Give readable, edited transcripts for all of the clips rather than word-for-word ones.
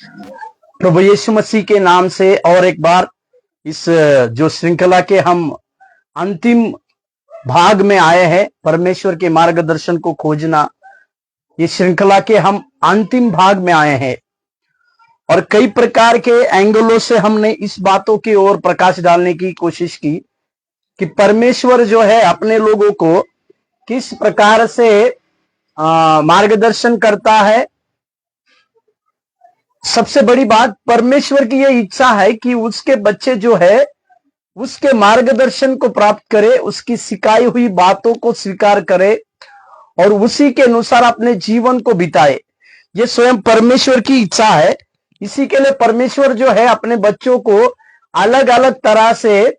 प्रभु यीशु मसीह के नाम से और एक बार इस जो श्रृंखला के हम अंतिम भाग में आए हैं, परमेश्वर के मार्गदर्शन को खोजना, ये श्रृंखला के हम अंतिम भाग में आए हैं और कई प्रकार के एंगलों से हमने इस बातों की ओर प्रकाश डालने की कोशिश की कि परमेश्वर जो है अपने लोगों को किस प्रकार से मार्गदर्शन करता है। सबसे बड़ी बात, परमेश्वर की यह इच्छा है कि उसके बच्चे जो है उसके मार्गदर्शन को प्राप्त करे, उसकी सिखाई हुई बातों को स्वीकार करे और उसी के अनुसार अपने जीवन को बिताए। ये स्वयं परमेश्वर की इच्छा है। इसी के लिए परमेश्वर जो है अपने बच्चों को अलग अलग तरह से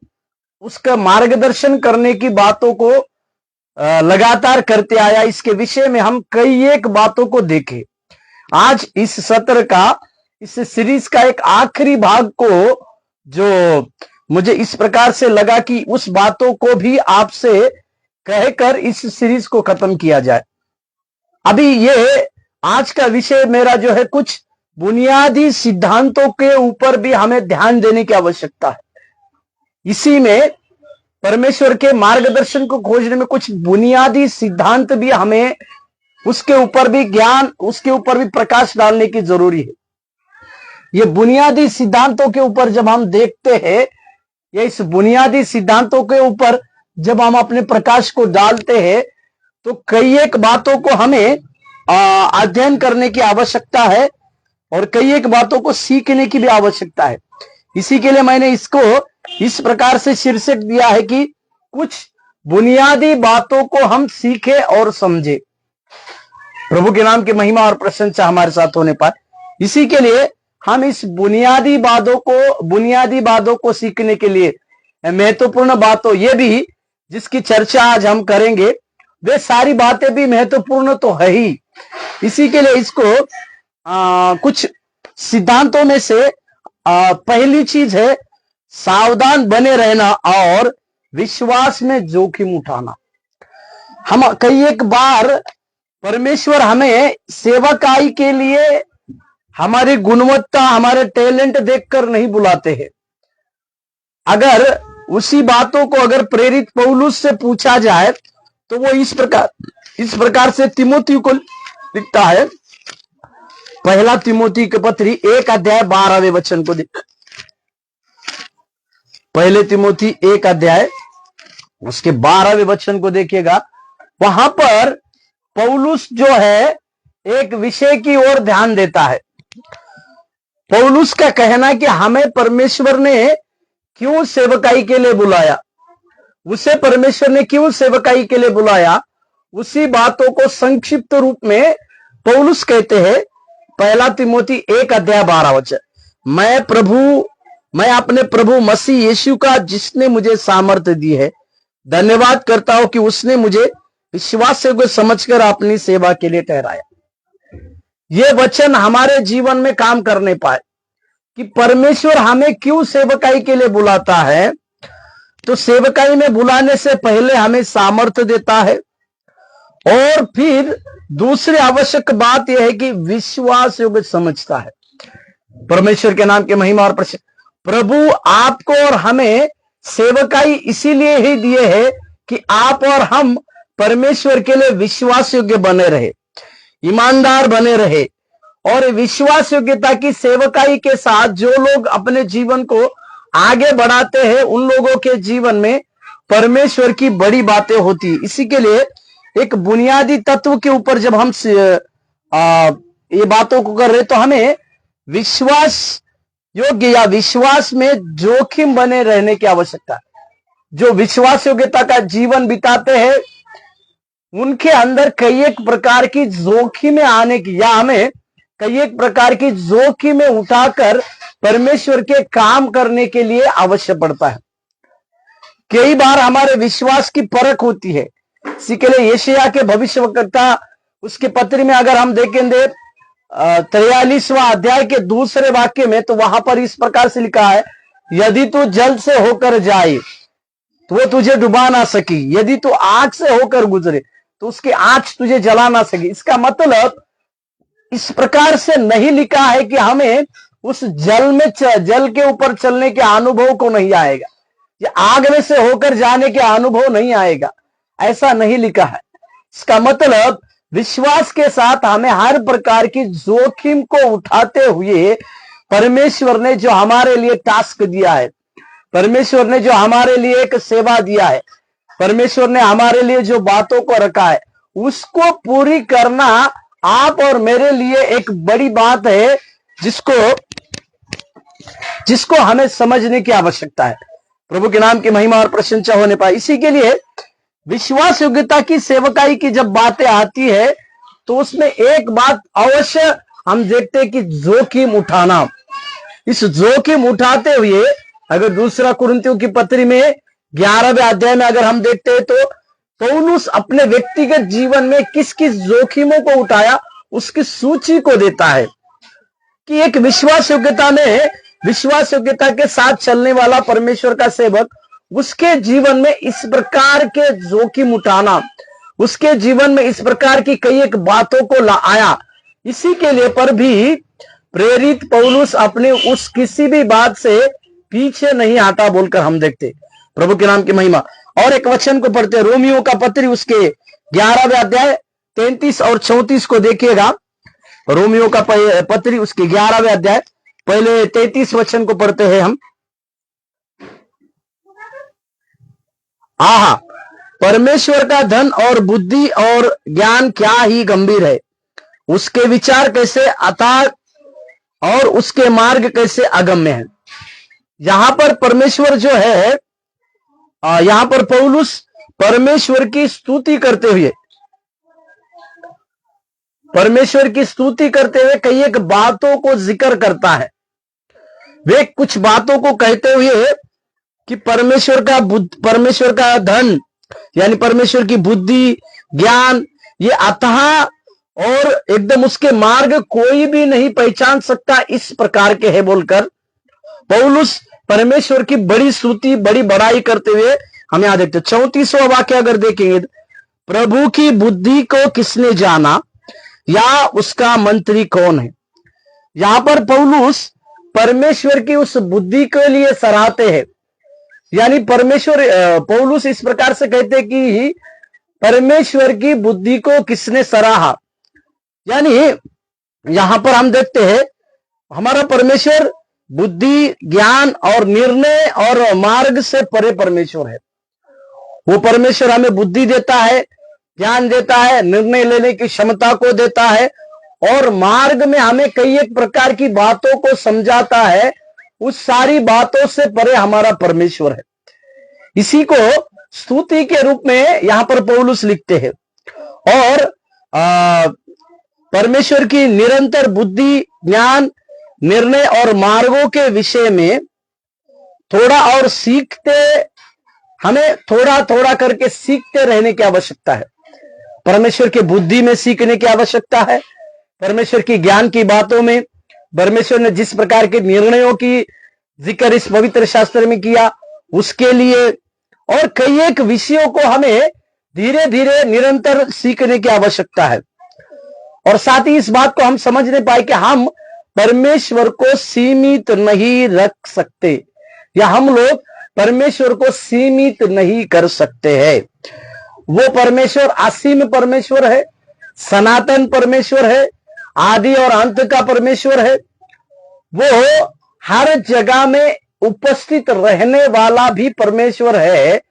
उसका मार्गदर्शन करने की बातों को लगातार करते आया। इसके विषय में हम कई एक बातों को देखे। आज इस सत्र का, इस सीरीज का एक आखिरी भाग को जो मुझे इस प्रकार से लगा कि उस बातों को भी आपसे कहकर इस सीरीज को खत्म किया जाए। अभी ये आज का विषय मेरा जो है कुछ बुनियादी सिद्धांतों के ऊपर भी हमें ध्यान देने की आवश्यकता है। इसी में परमेश्वर के मार्गदर्शन को खोजने में कुछ बुनियादी सिद्धांत भी हमें उसके ऊपर भी ज्ञान, उसके ऊपर भी प्रकाश डालने की जरूरी है। ये बुनियादी सिद्धांतों के ऊपर जब हम देखते हैं, या इस बुनियादी सिद्धांतों के ऊपर जब हम अपने प्रकाश को डालते हैं, तो कई एक बातों को हमें अध्ययन करने की आवश्यकता है और कई एक बातों को सीखने की भी आवश्यकता है। इसी के लिए मैंने इसको इस प्रकार से शीर्षक दिया है कि कुछ बुनियादी बातों को हम सीखे और समझे। प्रभु के नाम की महिमा और प्रशंसा हमारे साथ होने पर इसी के लिए हम इस बुनियादी बातों को सीखने के लिए महत्वपूर्ण बातों, ये भी जिसकी चर्चा आज हम करेंगे, वे सारी बातें भी महत्वपूर्ण तो है ही। इसी के लिए इसको कुछ सिद्धांतों में से पहली चीज है सावधान बने रहना और विश्वास में जोखिम उठाना। हम कई एक बार परमेश्वर हमें सेवकाई के लिए हमारी गुणवत्ता, हमारे टैलेंट देखकर नहीं बुलाते हैं। अगर उसी बातों को अगर प्रेरित पौलुस से पूछा जाए तो वो इस प्रकार से तिमोथी को लिखता है। पहला तिमोथी के पत्री 1 अध्याय 12वें वचन को देख, पहले तिमोथी 1 अध्याय उसके 12वें वचन को देखिएगा। वहां पर पौलुस जो है एक विषय की ओर ध्यान देता है। पौलुस का कहना कि हमें परमेश्वर ने क्यों सेवकाई के लिए बुलाया, उसे परमेश्वर ने क्यों सेवकाई के लिए बुलाया, उसी बातों को संक्षिप्त रूप में पौलुस कहते हैं। पहला तिमोथी 1 अध्याय 12 वचन, मैं अपने प्रभु मसीह यीशु का, जिसने मुझे सामर्थ्य दी है, धन्यवाद करता हूं कि उसने मुझे विश्वास से समझकर अपनी सेवा के लिए ठहराया। ये वचन हमारे जीवन में काम करने पाए कि परमेश्वर हमें क्यों सेवकाई के लिए बुलाता है। तो सेवकाई में बुलाने से पहले हमें सामर्थ्य देता है और फिर दूसरी आवश्यक बात यह है कि विश्वास योग्य समझता है। परमेश्वर के नाम की महिमा और प्रशंसा। प्रभु आपको और हमें सेवकाई इसीलिए ही दिए है कि आप और हम परमेश्वर के लिए विश्वास योग्य बने रहे, ईमानदार बने रहे। और विश्वास योग्यता की सेवकाई के साथ जो लोग अपने जीवन को आगे बढ़ाते हैं, उन लोगों के जीवन में परमेश्वर की बड़ी बातें होती है। इसी के लिए एक बुनियादी तत्व के ऊपर जब हम ये बातों को कर रहे, तो हमें विश्वास योग्य या विश्वास में जोखिम बने रहने की आवश्यकता है। जो विश्वास योग्यता का जीवन बिताते हैं, उनके अंदर कई एक प्रकार की जोखिमें आने की, या हमें कई एक प्रकार की जोखिमें उठाकर परमेश्वर के काम करने के लिए आवश्यक पड़ता है। कई बार हमारे विश्वास की परख होती है। इसी के लिए यशायाह के भविष्यवक्ता उसके पत्र में अगर हम देखेंगे 43वां अध्याय के दूसरे वाक्य में, तो वहां पर इस प्रकार से लिखा है, यदि तू जल से होकर जाए तो वो तुझे डुबा ना सकी, यदि तू आग से होकर गुजरे तो उसकी आंच तुझे जला ना सकी। इसका मतलब इस प्रकार से नहीं लिखा है कि हमें उस जल के ऊपर चलने के अनुभव को नहीं आएगा, या आग में से होकर जाने के अनुभव नहीं आएगा, ऐसा नहीं लिखा है। इसका मतलब विश्वास के साथ हमें हर प्रकार की जोखिम को उठाते हुए परमेश्वर ने जो हमारे लिए टास्क दिया है, परमेश्वर ने जो हमारे लिए एक सेवा दिया है, परमेश्वर ने हमारे लिए जो बातों को रखा है, उसको पूरी करना आप और मेरे लिए एक बड़ी बात है, जिसको हमें समझने की आवश्यकता है। प्रभु के नाम की महिमा और प्रशंसा होने पाए। इसी के लिए विश्वास योग्यता की सेवकाई की जब बातें आती है तो उसमें एक बात अवश्य हम देखते हैं कि जोखिम उठाना। इस जोखिम उठाते हुए अगर दूसरा कुरिन्थियों की पत्री में 11वें अध्याय में अगर हम देखते हैं तो पौलुस अपने व्यक्तिगत जीवन में किस किस जोखिमों को उठाया उसकी सूची को देता है कि एक विश्वास योग्यता के साथ चलने वाला परमेश्वर का सेवक, उसके जीवन में इस प्रकार के जोखिम उठाना, उसके जीवन में इस प्रकार की कई एक बातों को आया। इसी के लिए पर भी प्रेरित पौलुस अपने उस किसी भी बात से पीछे नहीं आता बोलकर हम देखते। प्रभु के नाम की महिमा। और एक वचन को पढ़ते, रोमियो का पत्री उसके 11वें अध्याय 33 और 34 को देखिएगा। रोमियो का पत्री उसके 11वें अध्याय पहले 33 वचन को पढ़ते हैं हम। आहा, परमेश्वर का धन और बुद्धि और ज्ञान क्या ही गंभीर है, उसके विचार कैसे अथाह और उसके मार्ग कैसे अगम्य है। यहां पर परमेश्वर जो है, यहां पर पौलुस परमेश्वर की स्तुति करते हुए कई एक बातों को जिक्र करता है। वे कुछ बातों को कहते हुए कि परमेश्वर का धन यानी परमेश्वर की बुद्धि ज्ञान ये अथाह और एकदम उसके मार्ग कोई भी नहीं पहचान सकता, इस प्रकार के है बोलकर पौलुस परमेश्वर की बड़ी स्तुति बड़ी बड़ाई करते हुए हम यहां देखते। 34वां वाक्य अगर देखेंगे, प्रभु की बुद्धि को किसने जाना या उसका मंत्री कौन है। यहां पर पौलुस परमेश्वर की उस बुद्धि के लिए सराहते हैं, यानी पौलुस इस प्रकार से कहते कि परमेश्वर की बुद्धि को किसने सराहा। यानी यहां पर हम देखते हैं हमारा परमेश्वर बुद्धि ज्ञान और निर्णय और मार्ग से परे परमेश्वर है। वो परमेश्वर हमें बुद्धि देता है, ज्ञान देता है, निर्णय लेने की क्षमता को देता है और मार्ग में हमें कई एक प्रकार की बातों को समझाता है। उस सारी बातों से परे हमारा परमेश्वर है। इसी को स्तुति के रूप में यहां पर पौलुस लिखते हैं। और परमेश्वर की निरंतर बुद्धि ज्ञान निर्णय और मार्गों के विषय में थोड़ा और हमें थोड़ा थोड़ा करके सीखते रहने की आवश्यकता है। परमेश्वर की बुद्धि में सीखने की आवश्यकता है, परमेश्वर की ज्ञान की बातों में, परमेश्वर ने जिस प्रकार के निर्णयों की जिक्र इस पवित्र शास्त्र में किया उसके लिए, और कई एक विषयों को हमें धीरे धीरे निरंतर सीखने की आवश्यकता है। और साथ ही इस बात को हम समझने पाए कि हम परमेश्वर को सीमित नहीं रख सकते, या हम लोग परमेश्वर को सीमित नहीं कर सकते हैं। वो परमेश्वर असीम परमेश्वर है, सनातन परमेश्वर है, आदि और अंत का परमेश्वर है। वो हर जगह में उपस्थित रहने वाला भी परमेश्वर है,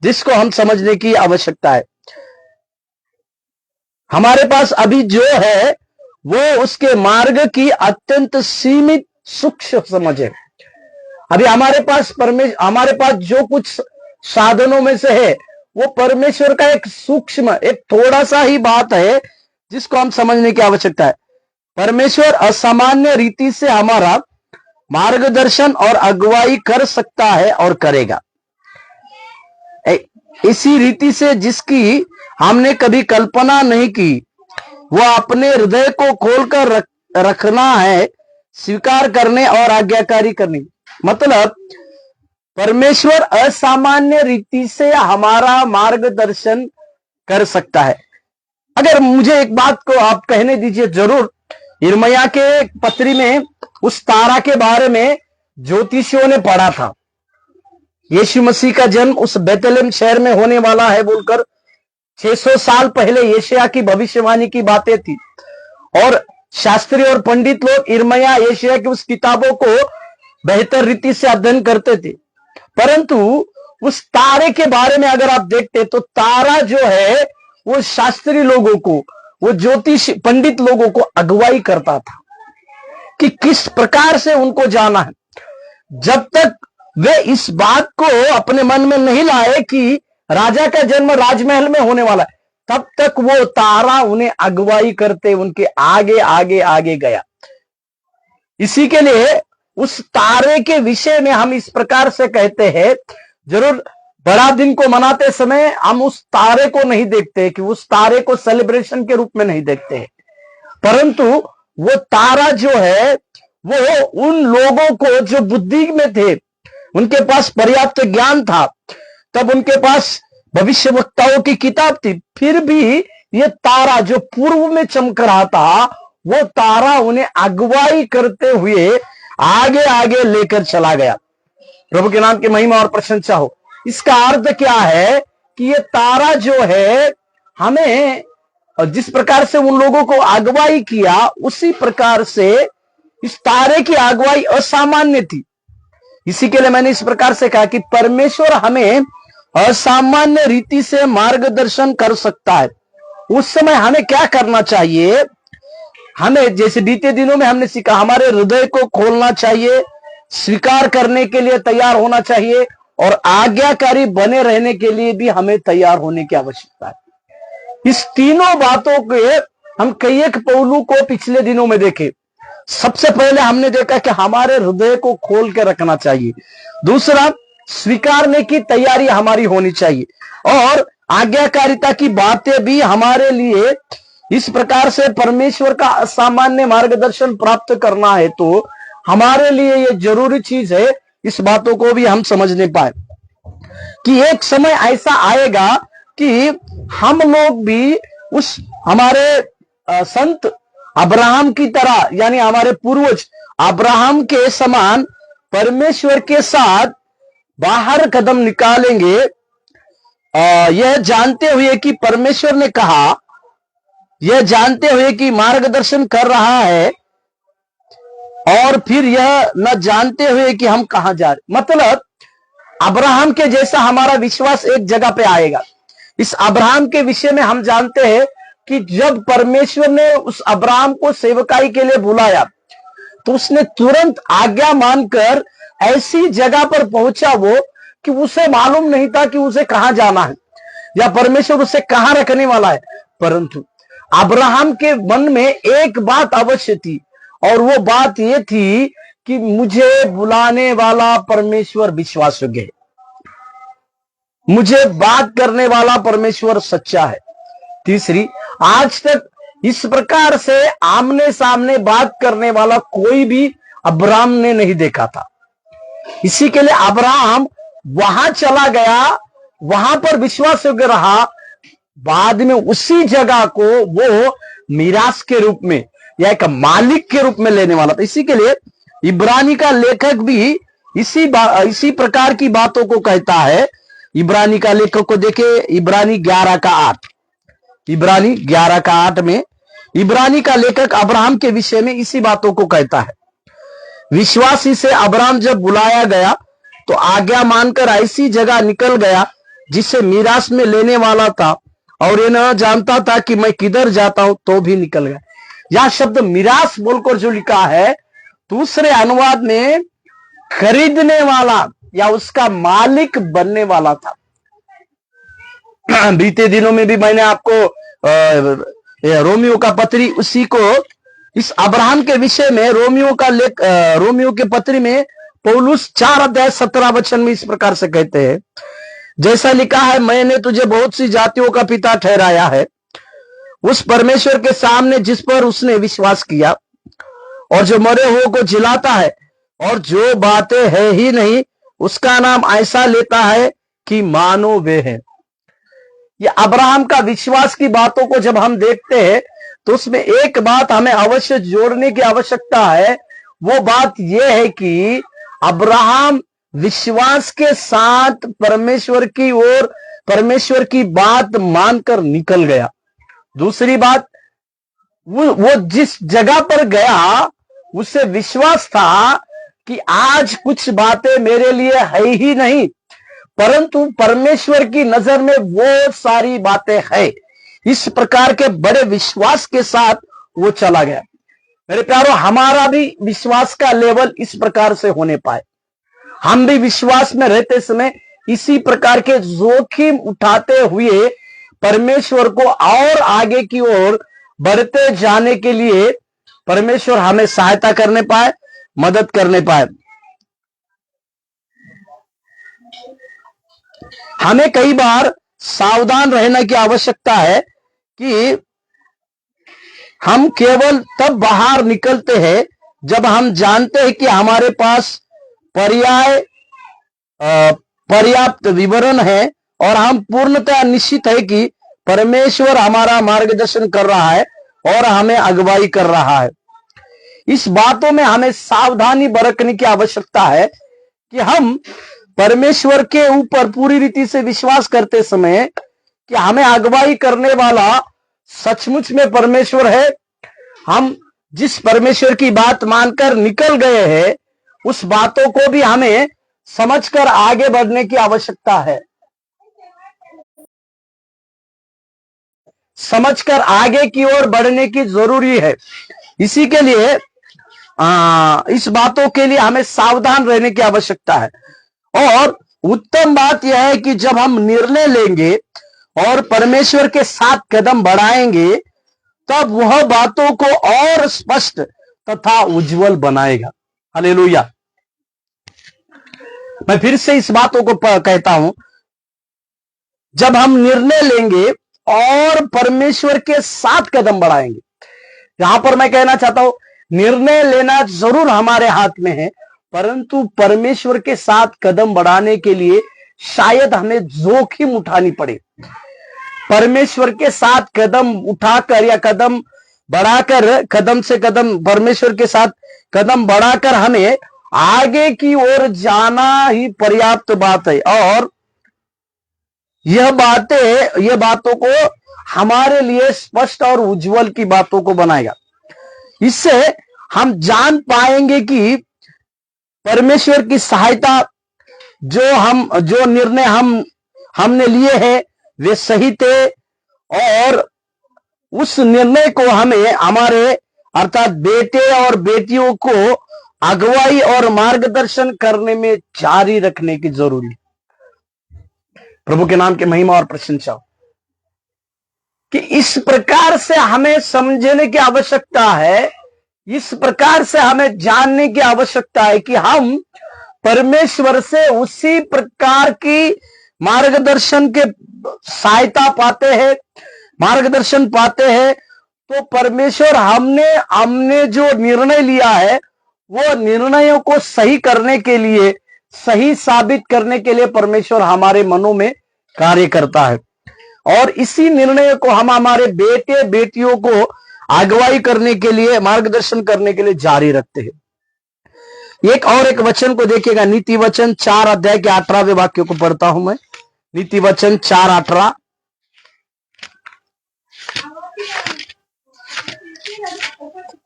जिसको हम समझने की आवश्यकता है। हमारे पास अभी जो है वो उसके मार्ग की अत्यंत सीमित सूक्ष्म समझ है। अभी हमारे पास जो कुछ साधनों में से है वो परमेश्वर का एक सूक्ष्म एक थोड़ा सा ही बात है, जिसको हम समझने की आवश्यकता है। परमेश्वर असामान्य रीति से हमारा मार्गदर्शन और अगुवाई कर सकता है और करेगा, इसी रीति से जिसकी हमने कभी कल्पना नहीं की। वह अपने हृदय को खोलकर रखना है, स्वीकार करने और आज्ञाकारी करने। मतलब परमेश्वर असामान्य रीति से हमारा मार्गदर्शन कर सकता है। अगर मुझे एक बात को आप कहने दीजिए जरूर, यिर्मयाह के पत्री में उस तारा के बारे में ज्योतिषियों ने पढ़ा था। यीशु मसीह का जन्म उस बेतलेहम शहर में होने वाला है बोलकर 600 साल पहले यशायाह की भविष्यवाणी की बातें थी। और शास्त्री और पंडित लोग यिर्मयाह यशायाह की उस किताबों को बेहतर रीति से अध्ययन करते थे। परंतु उस तारे के बारे में अगर आप देखते तो तारा जो है वो शास्त्री लोगों को, वो ज्योतिष पंडित लोगों को अगुवाई करता था कि किस प्रकार से उनको जाना है। जब तक वे इस बात को अपने मन में नहीं लाए कि राजा का जन्म राजमहल में होने वाला है, तब तक वो तारा उन्हें अगुवाई करते उनके आगे आगे आगे गया। इसी के लिए उस तारे के विषय में हम इस प्रकार से कहते हैं, जरूर बड़ा दिन को मनाते समय हम उस तारे को नहीं देखते कि उस तारे को सेलिब्रेशन के रूप में नहीं देखते हैं, परंतु वो तारा जो है वो उन लोगों को जो बुद्धि में थे, उनके पास पर्याप्त ज्ञान था, तब उनके पास भविष्यवक्ताओं की किताब थी, फिर भी ये तारा जो पूर्व में चमक रहा था, वो तारा उन्हें अगुवाई करते हुए आगे आगे लेकर चला गया। प्रभु के नाम की महिमा और प्रशंसा हो। इसका अर्थ क्या है कि ये तारा जो है हमें जिस प्रकार से उन लोगों को अगुवाई किया, उसी प्रकार से इस तारे की अगुवाई असामान्य थी। इसी के लिए मैंने इस प्रकार से कहा कि परमेश्वर हमें असामान्य रीति से मार्गदर्शन कर सकता है। उस समय हमें क्या करना चाहिए? हमें जैसे बीते दिनों में हमने सीखा, हमारे हृदय को खोलना चाहिए, स्वीकार करने के लिए तैयार होना चाहिए और आज्ञाकारी बने रहने के लिए भी हमें तैयार होने की आवश्यकता है। इस तीनों बातों के हम कई एक पहलू को पिछले दिनों में देखे। सबसे पहले हमने देखा कि हमारे हृदय को खोल के रखना चाहिए। दूसरा, स्वीकारने की तैयारी हमारी होनी चाहिए और आज्ञाकारिता की बातें भी हमारे लिए इस प्रकार से परमेश्वर का असामान्य मार्गदर्शन प्राप्त करना है तो हमारे लिए ये जरूरी चीज है। इस बातों को भी हम समझने पाए कि एक समय ऐसा आएगा कि हम लोग भी उस हमारे संत अब्राहम की तरह, यानी हमारे पूर्वज अब्राहम के समान परमेश्वर के साथ बाहर कदम निकालेंगे, यह जानते हुए कि परमेश्वर ने कहा, यह जानते हुए कि मार्गदर्शन कर रहा है, और फिर यह न जानते हुए कि हम कहां जा रहे। मतलब अब्राहम के जैसा हमारा विश्वास एक जगह पे आएगा। इस अब्राहम के विषय में हम जानते हैं कि जब परमेश्वर ने उस अब्राहम को सेवकाई के लिए बुलाया तो उसने तुरंत आज्ञा मानकर ऐसी जगह पर पहुंचा वो कि उसे मालूम नहीं था कि उसे कहां जाना है या परमेश्वर उसे कहां रखने वाला है। परंतु अब्राहम के मन में एक बात अवश्य थी और वो बात ये थी कि मुझे बुलाने वाला परमेश्वर विश्वासयोग्य है, मुझे बात करने वाला परमेश्वर सच्चा है। तीसरी, आज तक इस प्रकार से आमने सामने बात करने वाला कोई भी अब्राहम ने नहीं देखा था। इसी के लिए अब्राहम वहां चला गया, वहां पर विश्वास योग्य रहा। बाद में उसी जगह को वो मीरास के रूप में या एक मालिक के रूप में लेने वाला था। इसी के लिए इब्रानी का लेखक भी इसी प्रकार की बातों को कहता है। इब्रानी का लेखक को देखे, इब्रानी 11:8, इब्रानी 11:8 में इब्रानी का लेखक अब्राहम के विषय में इसी बातों को कहता है। विश्वासी से अब्राहम जब बुलाया गया तो आज्ञा मानकर ऐसी जगह निकल गया जिसे मीरास में लेने वाला था और ये न जानता था कि मैं किधर जाता हूं, तो भी निकल गया। यह शब्द मीरास बोलकर जो लिखा है, दूसरे अनुवाद में खरीदने वाला या उसका मालिक बनने वाला था। बीते दिनों में भी मैंने आपको रोमियो का पत्री, उसी को इस अब्राहम के विषय में रोमियो के पत्री में पौलुस 4:17 में इस प्रकार से कहते हैं, जैसा लिखा है, मैंने तुझे बहुत सी जातियों का पिता ठहराया है उस परमेश्वर के सामने जिस पर उसने विश्वास किया और जो मरे हुए को जिलाता है और जो बातें है ही नहीं उसका नाम ऐसा लेता है कि मानो वे है। ये अब्राहम का विश्वास की बातों को जब हम देखते हैं तो उसमें एक बात हमें अवश्य जोड़ने की आवश्यकता है। वो बात यह है कि अब्राहम विश्वास के साथ परमेश्वर की ओर, परमेश्वर की बात मानकर निकल गया। दूसरी बात, वो जिस जगह पर गया उसे विश्वास था कि आज कुछ बातें मेरे लिए है ही नहीं, परंतु परमेश्वर की नजर में वो सारी बातें है। इस प्रकार के बड़े विश्वास के साथ वो चला गया। मेरे प्यारों, हमारा भी विश्वास का लेवल इस प्रकार से होने पाए, हम भी विश्वास में रहते समय इसी प्रकार के जोखिम उठाते हुए परमेश्वर को और आगे की ओर बढ़ते जाने के लिए परमेश्वर हमें सहायता करने पाए, मदद करने पाए। हमें कई बार सावधान रहने की आवश्यकता है कि हम केवल तब बाहर निकलते हैं जब हम जानते हैं कि हमारे पास पर्याप्त विवरण है और हम पूर्णतः निश्चित है कि परमेश्वर हमारा मार्गदर्शन कर रहा है और हमें अगुवाई कर रहा है। इस बातों में हमें सावधानी बरतने की आवश्यकता है कि हम परमेश्वर के ऊपर पूरी रीति से विश्वास करते समय कि हमें अगुवाई करने वाला सचमुच में परमेश्वर है। हम जिस परमेश्वर की बात मानकर निकल गए हैं उस बातों को भी हमें समझकर आगे बढ़ने की आवश्यकता है, समझकर आगे की ओर बढ़ने की जरूरी है। इसी के लिए इस बातों के लिए हमें सावधान रहने की आवश्यकता है। और उत्तम बात यह है कि जब हम निर्णय लेंगे और परमेश्वर के साथ कदम बढ़ाएंगे तब वह बातों को और स्पष्ट तथा उज्जवल बनाएगा। हालेलुया। मैं फिर से इस बातों को कहता हूं, जब हम निर्णय लेंगे और परमेश्वर के साथ कदम बढ़ाएंगे। यहां पर मैं कहना चाहता हूं, निर्णय लेना जरूर हमारे हाथ में है, परंतु परमेश्वर के साथ कदम बढ़ाने के लिए शायद हमें जोखिम उठानी पड़े। परमेश्वर के साथ कदम उठाकर या कदम बढ़ाकर, कदम से कदम परमेश्वर के साथ कदम बढ़ाकर हमें आगे की ओर जाना ही पर्याप्त बात है। और यह बातों को हमारे लिए स्पष्ट और उज्जवल की बातों को बनाएगा। इससे हम जान पाएंगे कि परमेश्वर की सहायता, जो निर्णय हमने लिए हैं वे सही थे, और उस निर्णय को हमें हमारे अर्थात बेटे और बेटियों को अगुवाई और मार्गदर्शन करने में जारी रखने की जरूरी। प्रभु के नाम की महिमा और प्रशंसा हो कि इस प्रकार से हमें समझने की आवश्यकता है, इस प्रकार से हमें जानने की आवश्यकता है कि हम परमेश्वर से उसी प्रकार की मार्गदर्शन के सहायता पाते हैं, मार्गदर्शन पाते हैं। तो परमेश्वर हमने जो निर्णय लिया है वो निर्णयों को सही करने के लिए, सही साबित करने के लिए परमेश्वर हमारे मनों में कार्य करता है, और इसी निर्णय को हम हमारे बेटे बेटियों को अगुवाई करने के लिए, मार्गदर्शन करने के लिए जारी रखते हैं। एक वचन को देखिएगा, नीति वचन 4 अध्याय के 18वें वाक्य को पढ़ता हूं मैं। नीति वचन 4:18।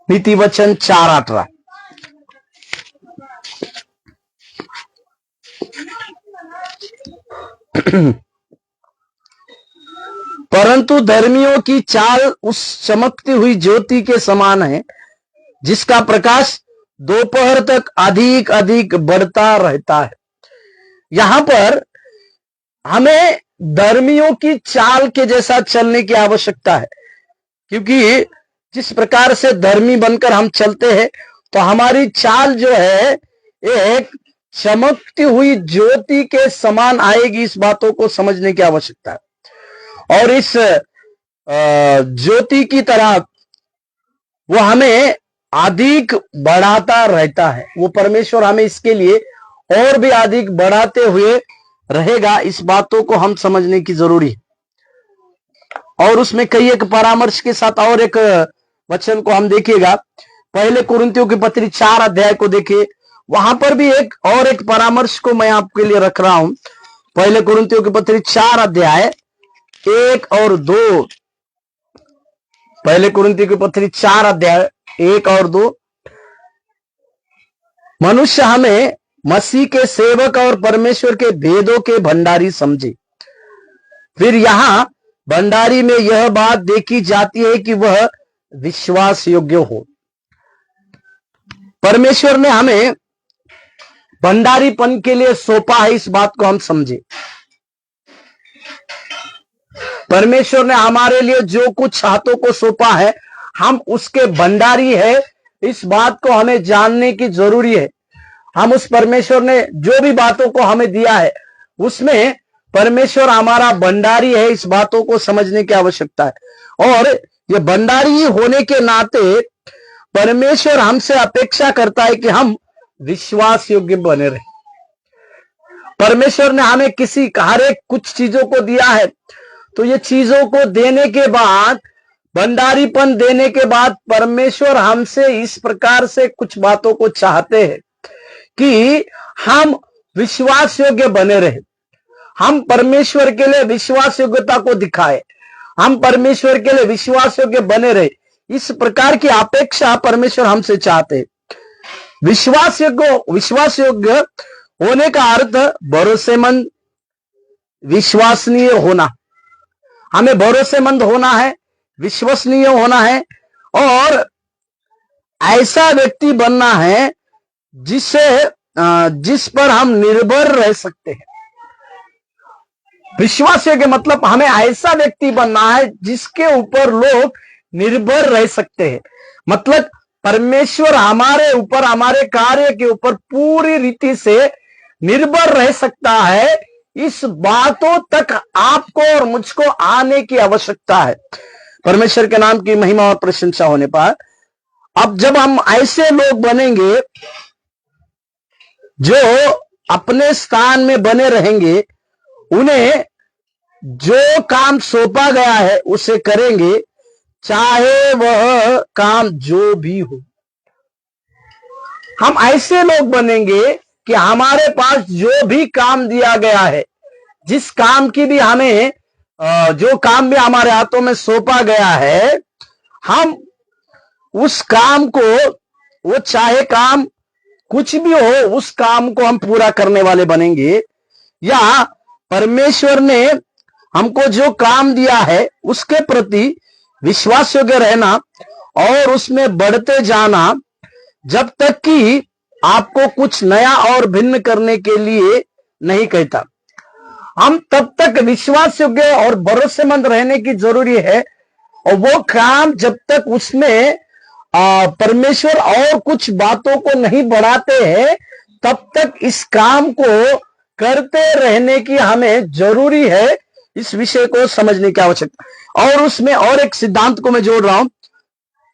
नीति वचन 4:18। परंतु धर्मियों की चाल उस चमकती हुई ज्योति के समान है जिसका प्रकाश दोपहर तक अधिक अधिक बढ़ता रहता है। यहां पर हमें धर्मियों की चाल के जैसा चलने की आवश्यकता है, क्योंकि जिस प्रकार से धर्मी बनकर हम चलते हैं तो हमारी चाल जो है एक चमकती हुई ज्योति के समान आएगी। इस बातों को समझने की आवश्यकता है, और इस ज्योति की तरह वो हमें अधिक बढ़ाता रहता है। वो परमेश्वर हमें इसके लिए और भी अधिक बढ़ाते हुए रहेगा। इस बातों को हम समझने की जरूरी है। और उसमें कई एक परामर्श के साथ और एक वचन को हम देखिएगा, पहले कुरिन्थियों की पत्री 4 अध्याय को देखिए, वहां पर भी एक परामर्श को मैं आपके लिए रख रहा हूं। पहले कुरिन्थियों की पत्री 4 अध्याय 1 और 2, पहले कुरिन्थियों की पत्री 4 अध्याय 1 और 2। मनुष्य हमें मसीह के सेवक और परमेश्वर के भेदों के भंडारी समझे। फिर यहां भंडारी में यह बात देखी जाती है कि वह विश्वास योग्य हो। परमेश्वर ने हमें भंडारीपन के लिए सौंपा है, इस बात को हम समझे। परमेश्वर ने हमारे लिए जो कुछ हाथों को सौंपा है, हम उसके भंडारी है, इस बात को हमें जानने की जरूरी है। हम उस परमेश्वर ने जो भी बातों को हमें दिया है, उसमें परमेश्वर हमारा भंडारी है, इस बातों को समझने की आवश्यकता है। और ये भंडारी होने के नाते परमेश्वर हमसे अपेक्षा करता है कि हम विश्वास योग्य बने रहे। परमेश्वर ने हमें हर एक कुछ चीजों को दिया है, तो ये चीजों को देने के बाद, भंडारीपन देने के बाद, परमेश्वर हमसे इस प्रकार से कुछ बातों को चाहते हैं कि हम विश्वास योग्य बने रहे, हम परमेश्वर के लिए विश्वास योग्यता को दिखाए, हम परमेश्वर के लिए विश्वास योग्य बने रहे। इस प्रकार की अपेक्षा परमेश्वर हमसे चाहते हैं। विश्वास योग्य होने का अर्थ भरोसेमंद, विश्वसनीय होना। हमें भरोसेमंद होना है, विश्वसनीय होना है, और ऐसा व्यक्ति बनना है जिस पर हम निर्भर रह सकते हैं। विश्वास योग्य मतलब हमें ऐसा व्यक्ति बनना है जिसके ऊपर लोग निर्भर रह सकते हैं। मतलब परमेश्वर हमारे ऊपर, हमारे कार्य के ऊपर पूरी रीति से निर्भर रह सकता है। इस बातों तक आपको और मुझको आने की आवश्यकता है। परमेश्वर के नाम की महिमा और प्रशंसा होने पर अब जब हम ऐसे लोग बनेंगे जो अपने स्थान में बने रहेंगे, उन्हें जो काम सौंपा गया है उसे करेंगे, चाहे वह काम जो भी हो। हम ऐसे लोग बनेंगे कि हमारे पास जो भी काम दिया गया है, जिस काम की भी हमें जो काम भी हमारे हाथों में सौंपा गया है, हम उस काम को, वो चाहे काम कुछ भी हो, उस काम को हम पूरा करने वाले बनेंगे। या परमेश्वर ने हमको जो काम दिया है उसके प्रति विश्वास योग्य रहना और उसमें बढ़ते जाना, जब तक कि आपको कुछ नया और भिन्न करने के लिए नहीं कहता। हम तब तक विश्वास योग्य और भरोसेमंद रहने की जरूरी है, और वो काम जब तक उसमें परमेश्वर और कुछ बातों को नहीं बढ़ाते हैं, तब तक इस काम को करते रहने की हमें जरूरी है। इस विषय को समझने की आवश्यकता। और उसमें और एक सिद्धांत को मैं जोड़ रहा हूं,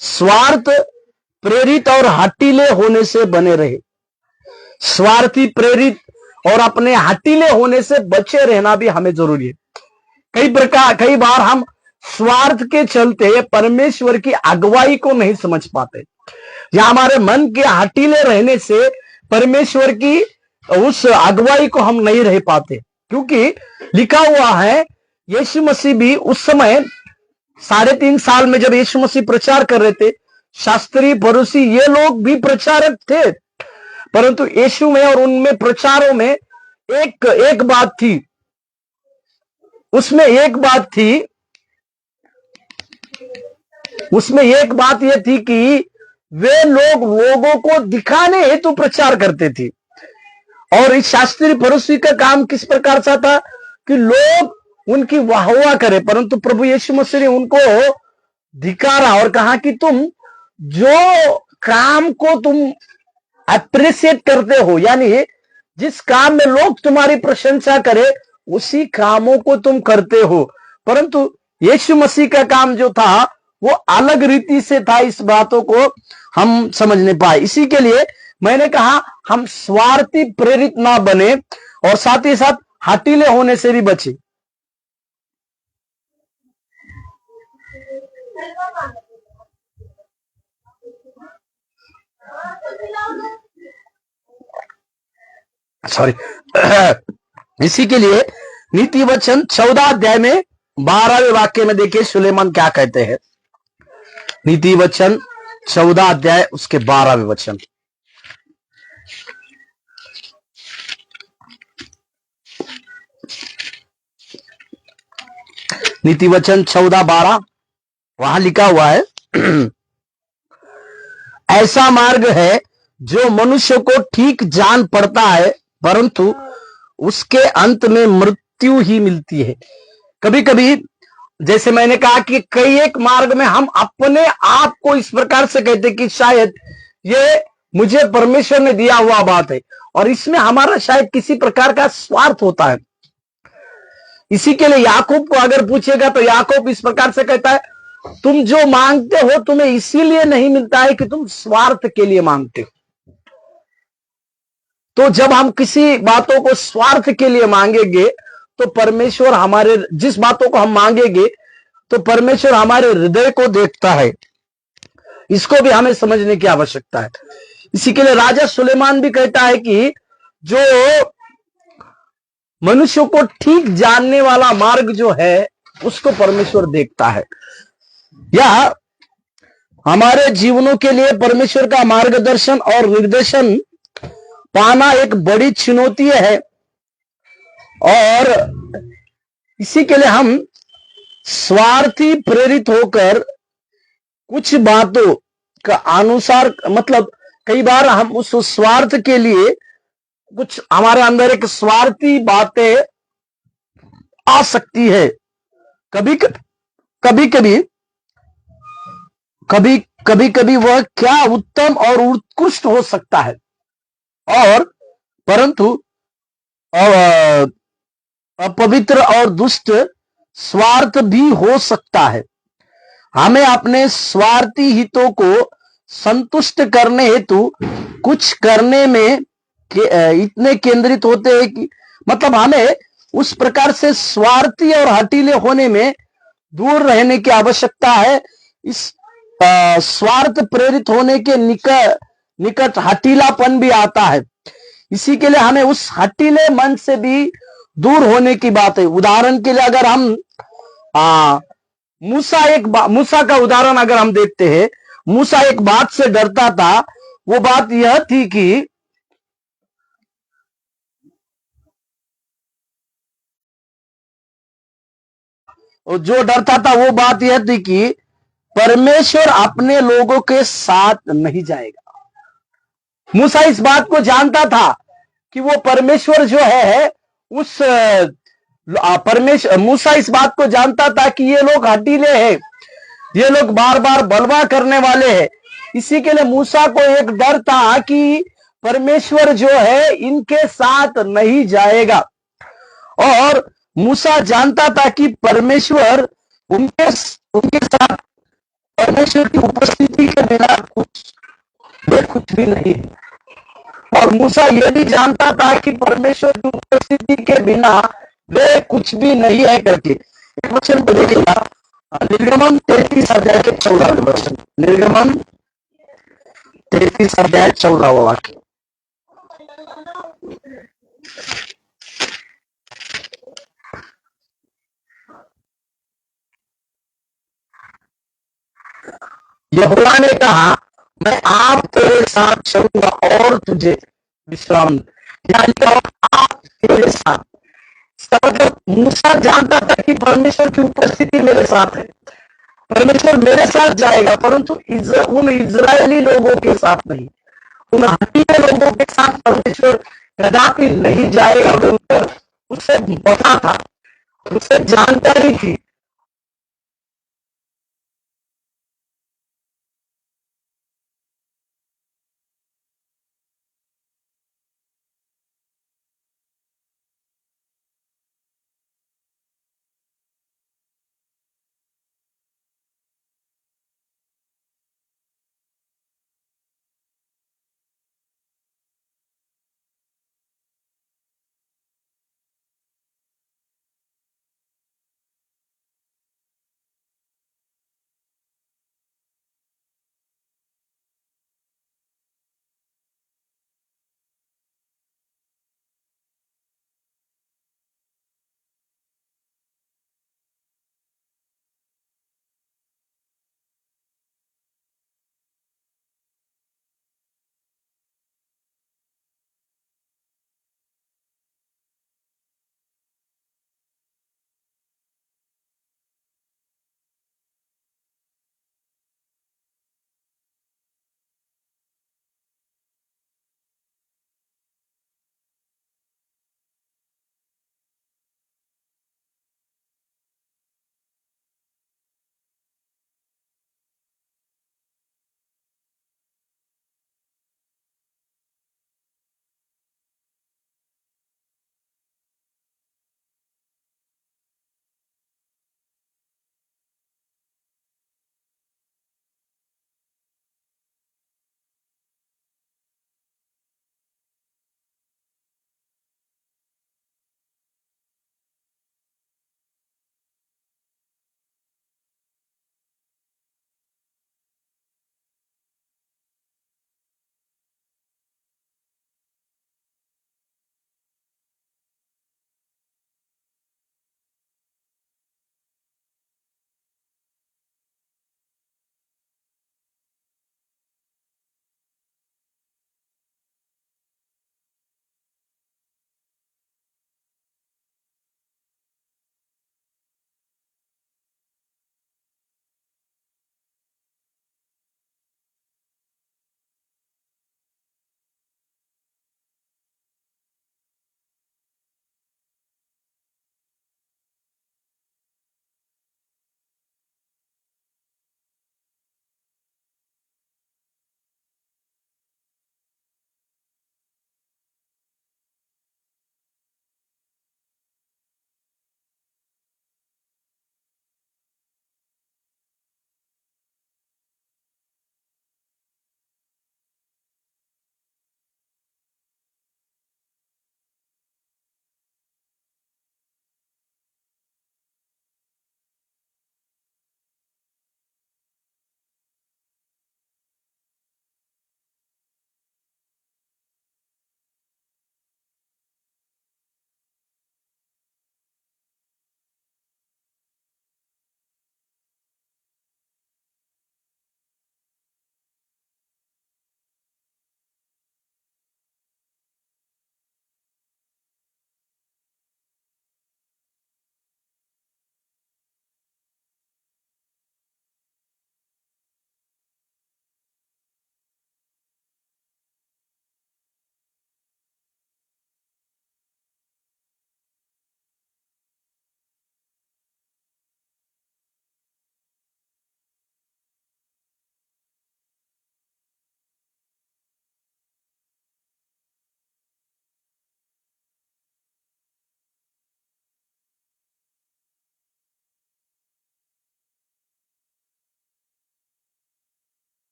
स्वार्थ प्रेरित और हठीले होने से बने रहे। स्वार्थी प्रेरित और अपने हठीले होने से बचे रहना भी हमें जरूरी है। कई बार हम स्वार्थ के चलते परमेश्वर की अगुवाई को नहीं समझ पाते, या हमारे मन के हठीले रहने से परमेश्वर की उस अगुवाई को हम नहीं रह पाते। क्योंकि लिखा हुआ है, यीशु मसीह भी उस समय 3.5 साल में जब यीशु मसीह प्रचार कर रहे थे, शास्त्री फरीसी ये लोग भी प्रचारक थे, परंतु यीशु में और उनमें प्रचारों में एक बात थी। उसमें एक बात यह थी कि वे लोगों को दिखाने हेतु प्रचार करते थे। और इस शास्त्री फरीसी का काम किस प्रकार से था कि लोग उनकी वाहवाह करें, परंतु प्रभु यीशु मसीह ने उनको धिकारा और कहा कि तुम जो काम को तुम अप्रिशिएट करते हो, यानी जिस काम में लोग तुम्हारी प्रशंसा करें, उसी कामों को तुम करते हो। परंतु यीशु मसीह का काम जो था वो अलग रीति से था। इस बातों को हम समझ नहीं पाए। इसी के लिए मैंने कहा हम स्वार्थी प्रेरित ना बने और साथ ही साथ हठीले होने से भी बचे। सॉरी। इसी के लिए नीति वचन 14 अध्याय में 12वें वाक्य में देखिए सुलेमान क्या कहते हैं। नीति वचन 14 अध्याय उसके 12वें वचन। नीति वचन 14:12 वहां लिखा हुआ है ऐसा मार्ग है जो मनुष्य को ठीक जान पड़ता है, परंतु उसके अंत में मृत्यु ही मिलती है। कभी कभी जैसे मैंने कहा कि कई एक मार्ग में हम अपने आप को इस प्रकार से कहते कि शायद ये मुझे परमेश्वर ने दिया हुआ बात है, और इसमें हमारा शायद किसी प्रकार का स्वार्थ होता है। इसी के लिए याकूब को अगर पूछेगा तो याकूब इस प्रकार से कहता है, तुम जो मांगते हो तुम्हें इसीलिए नहीं मिलता है कि तुम स्वार्थ के लिए मांगते हो। तो जब हम किसी बातों को स्वार्थ के लिए मांगेंगे तो परमेश्वर हमारे, जिस बातों को हम मांगेंगे तो परमेश्वर हमारे हृदय को देखता है। इसको भी हमें समझने की आवश्यकता है। इसी के लिए राजा सुलेमान भी कहता है कि जो मनुष्य को ठीक जानने वाला मार्ग जो है उसको परमेश्वर देखता है। या हमारे जीवनों के लिए परमेश्वर का मार्गदर्शन और निर्देशन पाना एक बड़ी चुनौती है, और इसी के लिए हम स्वार्थी प्रेरित होकर कुछ बातों का अनुसार, मतलब कई बार हम उस स्वार्थ के लिए कुछ हमारे अंदर एक स्वार्थी बातें आ सकती है। कभी कभी कभी कभी कभी कभी वह क्या उत्तम और उत्कृष्ट हो सकता है, और परंतु अपवित्र और दुष्ट स्वार्थ भी हो सकता है। हमें अपने स्वार्थी हितों को संतुष्ट करने हेतु कुछ करने में इतने केंद्रित होते हैं कि, मतलब हमें उस प्रकार से स्वार्थी और हठीले होने में दूर रहने की आवश्यकता है। इस स्वार्थ प्रेरित होने के निकट हठीलापन भी आता है। इसी के लिए हमें उस हठीले मन से भी दूर होने की बात है। उदाहरण के लिए अगर हम मूसा का उदाहरण अगर हम देखते हैं, मूसा एक बात से डरता था। वो बात यह थी कि जो डरता था वो बात यह थी कि परमेश्वर अपने लोगों के साथ नहीं जाएगा। मूसा इस बात को जानता था कि वो परमेश्वर जो है उस परमेश्वर, मूसा इस बात को जानता था कि ये लोग हठीले हैं, ये लोग बार बार बलवा करने वाले हैं। इसी के लिए मूसा को एक डर था कि परमेश्वर जो है इनके साथ नहीं जाएगा, और मूसा जानता था कि परमेश्वर उनके उनके साथ, परमेश्वर की उपस्थिति के बिना कुछ भी नहीं है। और मूसा यह भी जानता था कि परमेश्वर की उपस्थिति के बिना वे कुछ भी नहीं है करके। एक वचन को देखिएगा, निर्गमन 33 अध्याय के 14 वचन। निर्गमन 33 अध्याय 14 वाक्य। यहोवा ने कहा, मैं आप तेरे साथ चलूंगा और तुझे विश्राम, यानी आप तेरे साथ। मतलब मूसा जानता था कि परमेश्वर की उपस्थिति मेरे साथ है, परमेश्वर मेरे साथ जाएगा, परंतु उन इजरायली लोगों के साथ नहीं, उन हठीले लोगों के साथ परमेश्वर कदापि नहीं जाएगा। उसे पता था, उसे जानकारी थी।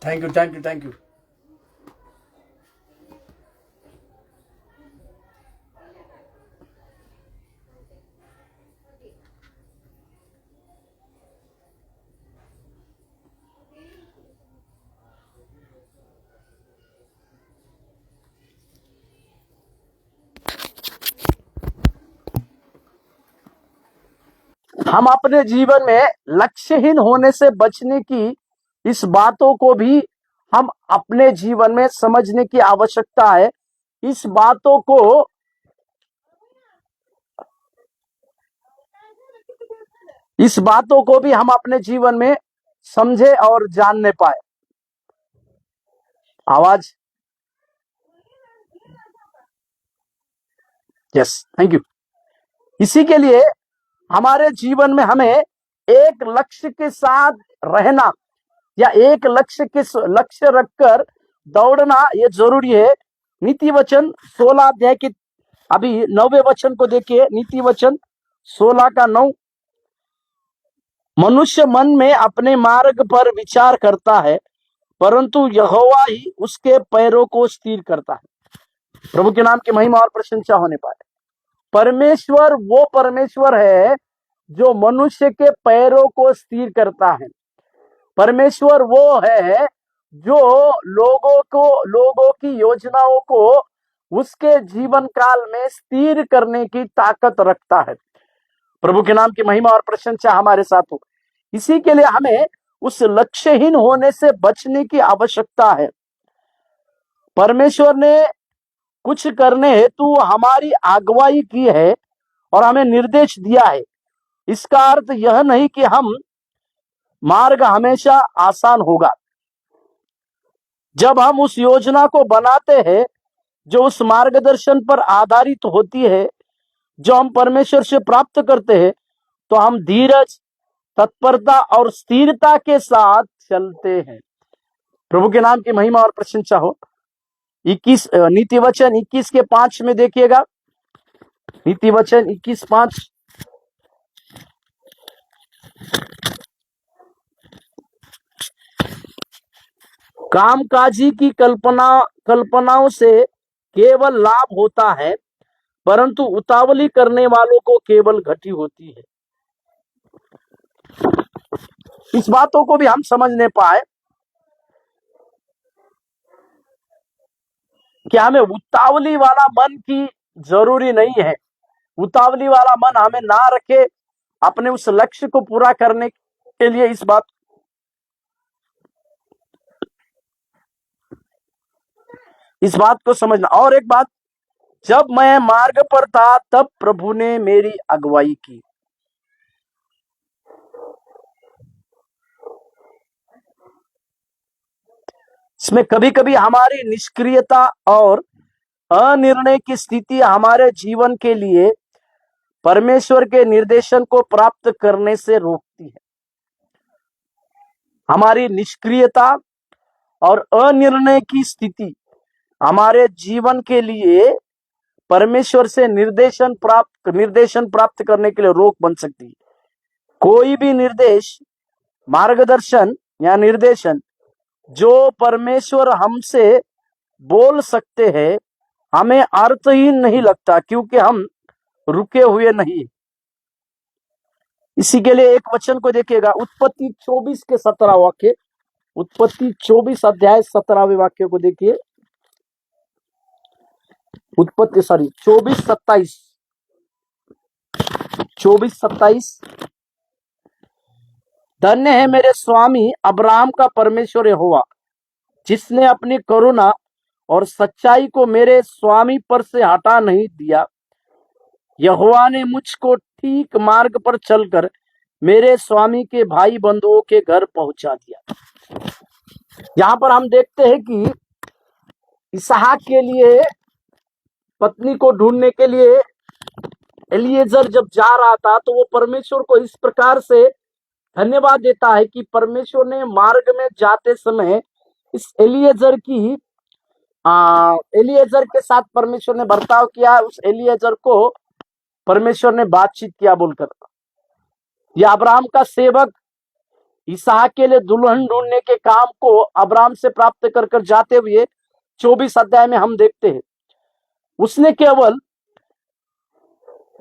Thank you, thank you, thank you. हम अपने जीवन में लक्ष्यहीन होने से बचने की इस बातों को भी हम अपने जीवन में समझने की आवश्यकता है। इस बातों को भी हम अपने जीवन में समझे और जानने पाए। आवाज, यस, थैंक यू। इसी के लिए हमारे जीवन में हमें एक लक्ष्य के साथ रहना या एक लक्ष्य रखकर दौड़ना ये जरूरी है। नीति वचन 16 अध्याय के अभी 9वें वचन को देखिए। नीति वचन 16 का 9, मनुष्य मन में अपने मार्ग पर विचार करता है, परंतु यहोवा ही उसके पैरों को स्थिर करता है। प्रभु के नाम की महिमा और प्रशंसा होने पाए। परमेश्वर वो परमेश्वर है जो मनुष्य के पैरों को स्थिर करता है। परमेश्वर वो है जो लोगों की योजनाओं को उसके जीवन काल में स्थिर करने की ताकत रखता है। प्रभु के नाम की महिमा और प्रशंसा हमारे साथ हो। इसी के लिए हमें उस लक्ष्यहीन होने से बचने की आवश्यकता है। परमेश्वर ने कुछ करने हेतु हमारी अगुवाई की है और हमें निर्देश दिया है। इसका अर्थ यह नहीं कि हम मार्ग हमेशा आसान होगा। जब हम उस योजना को बनाते हैं जो उस मार्गदर्शन पर आधारित होती है जो हम परमेश्वर से प्राप्त करते हैं, तो हम धीरज, तत्परता और स्थिरता के साथ चलते हैं। प्रभु के नाम की महिमा और प्रशंसा हो। नीति वचन 21 के 5 में देखिएगा। नीति वचन 21:5, कामकाजी की कल्पनाओं से केवल लाभ होता है, परंतु उतावली करने वालों को केवल घटी होती है। इस बातों को भी हम समझने पाए कि हमें उतावली वाला मन की जरूरी नहीं है। उतावली वाला मन हमें ना रखे अपने उस लक्ष्य को पूरा करने के लिए। इस बात को समझना। और एक बात, जब मैं मार्ग पर था तब प्रभु ने मेरी अगुवाई की। इसमें कभी कभी हमारी निष्क्रियता और अनिर्णय की स्थिति हमारे जीवन के लिए परमेश्वर के निर्देशन को प्राप्त करने से रोकती है। हमारी निष्क्रियता और अनिर्णय की स्थिति हमारे जीवन के लिए परमेश्वर से निर्देशन प्राप्त करने के लिए रोक बन सकती है। कोई भी निर्देश, मार्गदर्शन या निर्देशन जो परमेश्वर हमसे बोल सकते हैं, हमें अर्थहीन नहीं लगता क्योंकि हम रुके हुए नहीं। इसी के लिए एक वचन को देखिएगा, उत्पत्ति 24 के 17 वाक्य। उत्पत्ति 24 अध्याय 17वें वाक्य को देखिए। 24:27। धन्य है मेरे स्वामी अब्राहम का परमेश्वर यहोवा, जिसने अपनी करुणा और सच्चाई को मेरे स्वामी पर से हटा नहीं दिया। यहोवा ने मुझको ठीक मार्ग पर चलकर मेरे स्वामी के भाई बंधुओं के घर पहुंचा दिया। यहां पर हम देखते हैं कि इसहाक के लिए पत्नी को ढूंढने के लिए एलिएजर जब जा रहा था, तो वो परमेश्वर को इस प्रकार से धन्यवाद देता है कि परमेश्वर ने मार्ग में जाते समय इस एलिएजर के साथ परमेश्वर ने बर्ताव किया। उस एलिएजर को परमेश्वर ने बातचीत किया बोलकर। यह अब्राहम का सेवक इसहाक के लिए दुल्हन ढूंढने के काम को अब्राहम से प्राप्त कर कर जाते हुए 24 अध्याय में हम देखते हैं। उसने केवल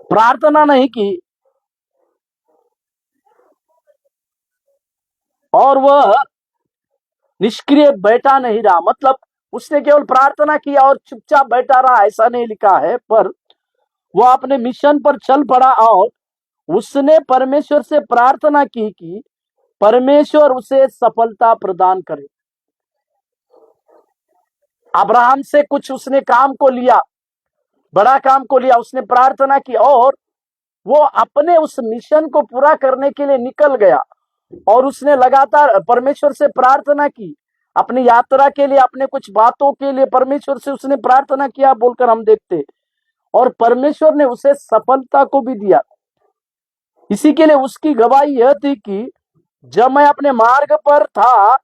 प्रार्थना नहीं की और वह निष्क्रिय बैठा नहीं रहा, मतलब उसने केवल प्रार्थना किया और चुपचाप बैठा रहा, ऐसा नहीं लिखा है, पर वह अपने मिशन पर चल पड़ा और उसने परमेश्वर से प्रार्थना की कि परमेश्वर उसे सफलता प्रदान करे। अब्राहम से कुछ उसने काम को लिया, बड़ा काम को लिया, उसने प्रार्थना की और वो अपने उस मिशन को पूरा करने के लिए निकल गया और उसने लगातार परमेश्वर से प्रार्थना की, अपनी यात्रा के लिए, अपने कुछ बातों के लिए परमेश्वर से उसने प्रार्थना किया बोलकर हम देखते, और परमेश्वर ने उसे सफलता को भी दिया। इसी के लिए उसकी गवाही यह थी कि जब मैं अपने मार्ग पर था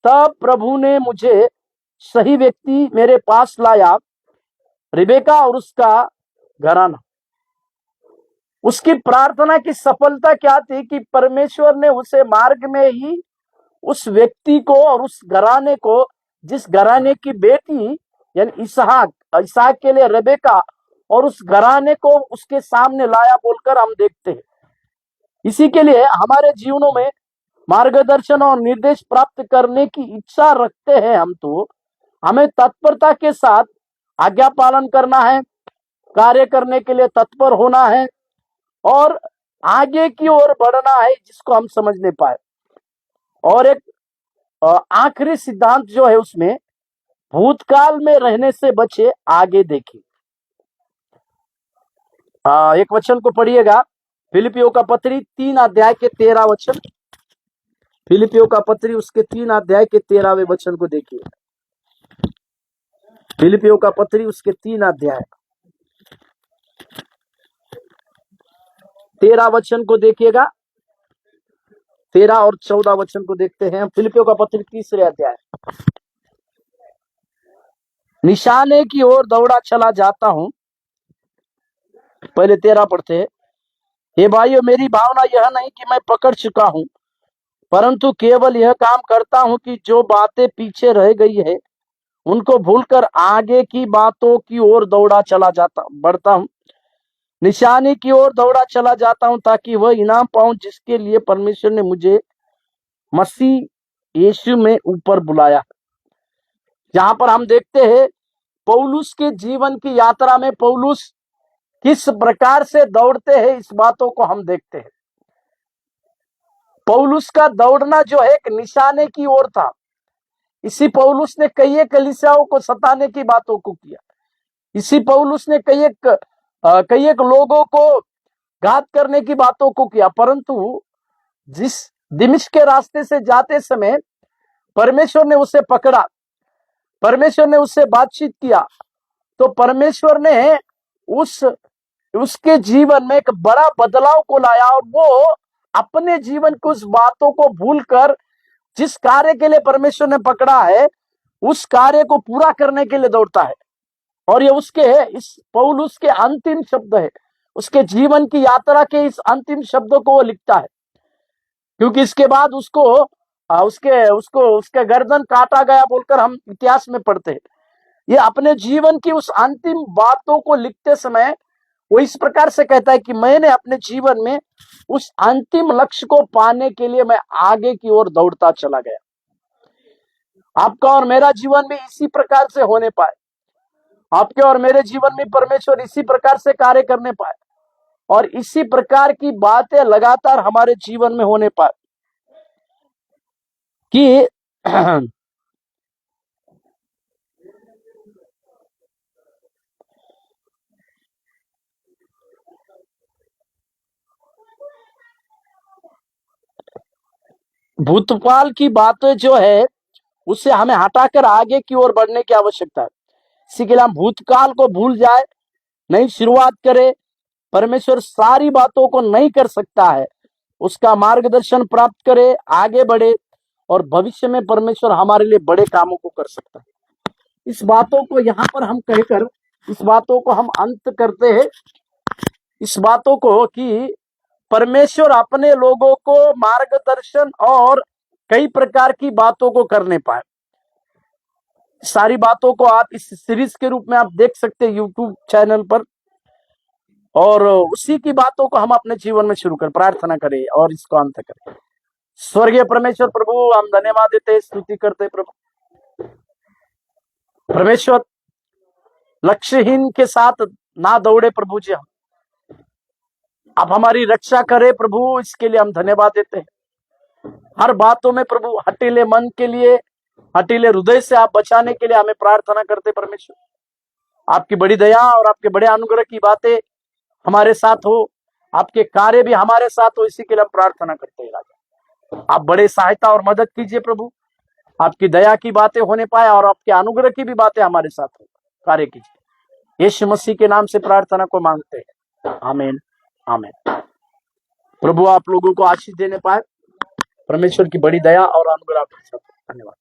तब प्रभु ने मुझे सही व्यक्ति मेरे पास लाया, रिबेका और उसका घराना। उसकी प्रार्थना की सफलता क्या थी कि परमेश्वर ने उसे मार्ग में ही उस व्यक्ति को और उस घराने को, जिस घराने की बेटी यानी इसहाक के लिए रिबेका और उस घराने को उसके सामने लाया बोलकर हम देखते हैं। इसी के लिए हमारे जीवनों में मार्गदर्शन और निर्देश प्राप्त करने की इच्छा रखते हैं हम, तो हमें तत्परता के साथ आज्ञा पालन करना है, कार्य करने के लिए तत्पर होना है और आगे की ओर बढ़ना है, जिसको हम समझ नहीं पाए। और एक आखिरी सिद्धांत जो है उसमें, भूतकाल में रहने से बचे, आगे देखिए। एक वचन को पढ़िएगा, फिलिपियों का पत्री 3 अध्याय के 13 वचन। फिलिपियों का पत्री उसके 3 अध्याय के 13वें वचन को देखिए। फिलिपियों का पत्री उसके 3 अध्याय 13 वचन को देखिएगा। 13 और 14 वचन को देखते हैं। फिलिपियों का पत्री 3 अध्याय। निशाने की ओर दौड़ा चला जाता हूं। पहले 13 पढ़ते हैं। हे भाइयों, मेरी भावना यह नहीं कि मैं पकड़ चुका हूं, परंतु केवल यह काम करता हूं कि जो बातें पीछे रह गई है उनको भूलकर आगे की बातों की ओर बढ़ता हूं। निशाने की ओर दौड़ा चला जाता हूं ताकि वह इनाम पाऊं जिसके लिए परमेश्वर ने मुझे मसीह यीशु में ऊपर बुलाया। जहां पर हम देखते हैं पौलुस के जीवन की यात्रा में पौलुस किस प्रकार से दौड़ते हैं, इस बातों को हम देखते हैं। पौलुस का दौड़ना जो है एक निशाने की ओर था। इसी पौलुस ने कई एक कलीसियाओं को सताने की बातों को किया। इसी पौलुस ने कई एक लोगों को घात करने की बातों को किया, परंतु जिस दिमिश्क के रास्ते से जाते समय परमेश्वर ने उसे पकड़ा, परमेश्वर ने उससे बातचीत किया, तो परमेश्वर ने उसके जीवन में एक बड़ा बदलाव को लाया और वो अपने जीवन की उस बातों को भूलकर जिस कार्य के लिए परमेश्वर ने पकड़ा है उस कार्य को पूरा करने के लिए दौड़ता है। और ये इस पौलुस के अंतिम शब्द है, उसके जीवन की यात्रा के इस अंतिम शब्दों को वो लिखता है, क्योंकि इसके बाद उसके गर्दन काटा गया बोलकर हम इतिहास में पढ़ते हैं। ये अपने जीवन की उस अंतिम बातों को लिखते समय वो इस प्रकार से कहता है कि मैंने अपने जीवन में उस अंतिम लक्ष्य को पाने के लिए मैं आगे की ओर दौड़ता चला गया। आपका और मेरा जीवन भी इसी प्रकार से होने पाए, आपके और मेरे जीवन में परमेश्वर इसी प्रकार से कार्य करने पाए और इसी प्रकार की बातें लगातार हमारे जीवन में होने पाए कि भूतकाल की बातें जो है उससे हमें हटाकर आगे की ओर बढ़ने की आवश्यकता है। इसी के लिए हम भूतकाल को भूल जाए, नई शुरुआत करे। परमेश्वर सारी बातों को नहीं कर सकता है, उसका मार्गदर्शन प्राप्त करे, आगे बढ़े और भविष्य में परमेश्वर हमारे लिए बड़े कामों को कर सकता है। इस बातों को यहाँ पर हम कहकर इस बातों को हम अंत करते हैं, इस बातों को कि परमेश्वर अपने लोगों को मार्गदर्शन और कई प्रकार की बातों को करने पाए। सारी बातों को आप इस सीरीज के रूप में आप देख सकते हैं यूट्यूब चैनल पर, और उसी की बातों को हम अपने जीवन में शुरू कर प्रार्थना करें और इसको अंत करें। स्वर्गीय परमेश्वर प्रभु, हम धन्यवाद देते, स्तुति करते प्रभु। परमेश्वर, लक्ष्यहीन के साथ ना दौड़े प्रभु जी, हम आप हमारी रक्षा करें प्रभु, इसके लिए हम धन्यवाद देते हैं। हर बातों में प्रभु हटीले मन के लिए, हटीले हृदय से आप बचाने के लिए हमें प्रार्थना करते परमेश्वर। आपकी बड़ी दया और आपके बड़े अनुग्रह की बातें हमारे साथ हो, आपके कार्य भी हमारे साथ हो, इसी के लिए हम प्रार्थना करते हैं राजा। आप बड़े सहायता और मदद कीजिए प्रभु, आपकी दया की बातें होने पाए और आपके अनुग्रह की भी बातें हमारे साथ हो, कार्य कीजिए। यीशु मसीह के नाम से प्रार्थना को मांगते हैं, आमीन आमीन। प्रभु आप लोगों को आशीष देने पाए, परमेश्वर की बड़ी दया और अनुग्रह आपके साथ हो। धन्यवाद।